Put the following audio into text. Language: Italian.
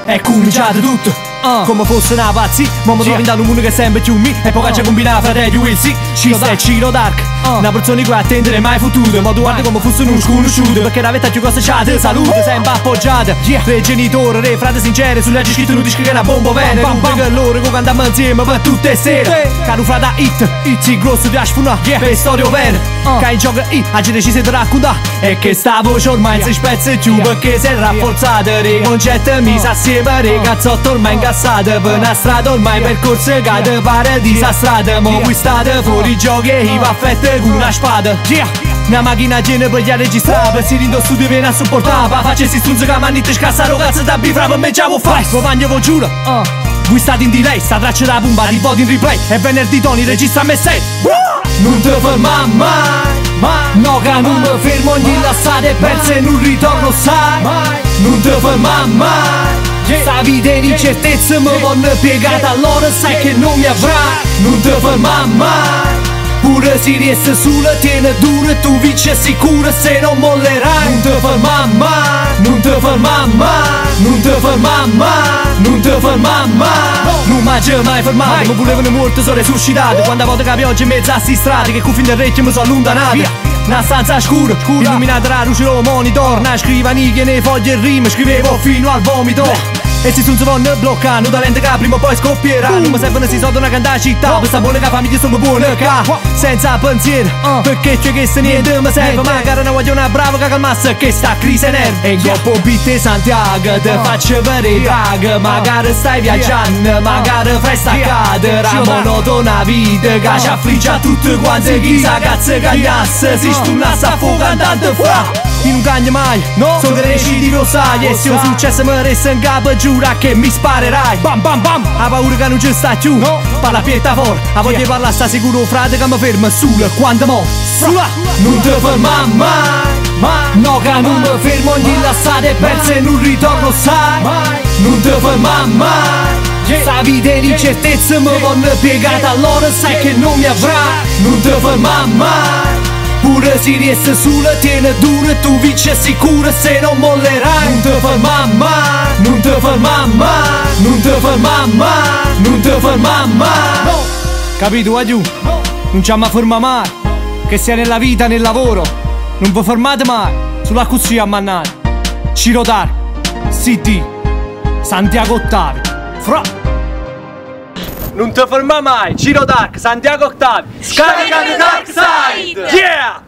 è cominciato tutto come fosse una pazzia. Ma mi trovo in un mondo che è sempre più mi. E poi c'è combinata fratelli Will sì. Ci sta e Ciro Dark, una persona che attendere mai fottuto. Ma tu guarda come fosse un sconosciuto, perché la vetta più cosa c'ha te salute sempre appoggiata. Tre genitori, re frate sincere, sulle leggi scritto non dici che è una bomba bene. Rupe che loro che andiamo insieme per tutte le sere. Caro frata hit, sì grosso di ashfuna, per storia vera. Che in gioco oggi decise di raccontare. E che sta voce ormai si spezza più, perché si è rafforzata. Re concetti misi assieme, re cazzotto ormai incassate. Per una strada ormai percorsa che te pare disastrata. Mo voi state fuori giochi e i va fette con una spada. Una macchina piena per gli a registrare, per si rindo studio viene a supportare. Pa facessi strunzo che manite scassaro cazzo da bifra per me già vuoi fare. Lo bagno vi giuro, voi state in delay, sta traccia da bomba di voti in replay. E venerdì Tony registra me sei. Non te ferma mai, no che non mi fermo, ogni lassata è persa e non ritorno sai. Non te ferma mai, sta vita in incertezza mi vanno piegata, allora sai che non mi avrai. Non te ferma mai, pure se riesci sulla tiene dura, tu vinci sicura se non mollerai. Non te ferma mai, non te ferma mai, non te ferma mai, non te ferma mai. Non mi mai fermato, mi volevano morto, sono resuscitato. Quando a volte che pioggia in mezzo a sti strade, che con fin del recchio mi sono allontanata. Una stanza scura, illuminata da luce del monitor. Una scrivania che ne foglie e rime, scrivevo fino al vomito. E si sono vanno bloccando, talento che prima o poi scoppierà. Non mi servono si soldi una cantare città, per sta buona che famiglia sono buona ca. Senza pensiero, perché c'è che se niente mi serve. Magari una guagliona brava che calmasse che sta crisi nerve. E coppo bitte Santiago, te faccio per i drag. Magari stai viaggiando, magari fai staccate. La monotona vita che ci affligge a tutti quanti. Chissà cazzo cagnasse, si stunnasse a fuoco andando fra. Io non cagno mai, no, sono cresciuti lo sai. E se ho successo mi resta in capo giura che mi sparerai. Bam bam bam, ha paura che non ci sta più, no, parla pietta forte. A voglio parlare sta sicuro frate che mi ferma sul quando mo. Non te ferma mai, no che non mi fermo, ogni lassata è persa e non ritorno sai. Non te ferma mai, sta vita in incertezza mi vanno piegata, allora sai che non mi avrai. Non te ferma mai, pure se riesci sulla tiene dura, tu vinci sicura se non mollerai. Non te ferma mai, non te ferma mai, non te ferma mai, non te ferma mai. Capito Agiù? Non ci mai ferma mai, che sia nella vita, nel lavoro, non vi fermate mai, sulla così ammannate. Ciro Dark, CD, Santiago Ottavi, fra. Non ti ferma mai, Ciro Dark, Santiago Ottavi. Scarica the Dark Side! Yeah!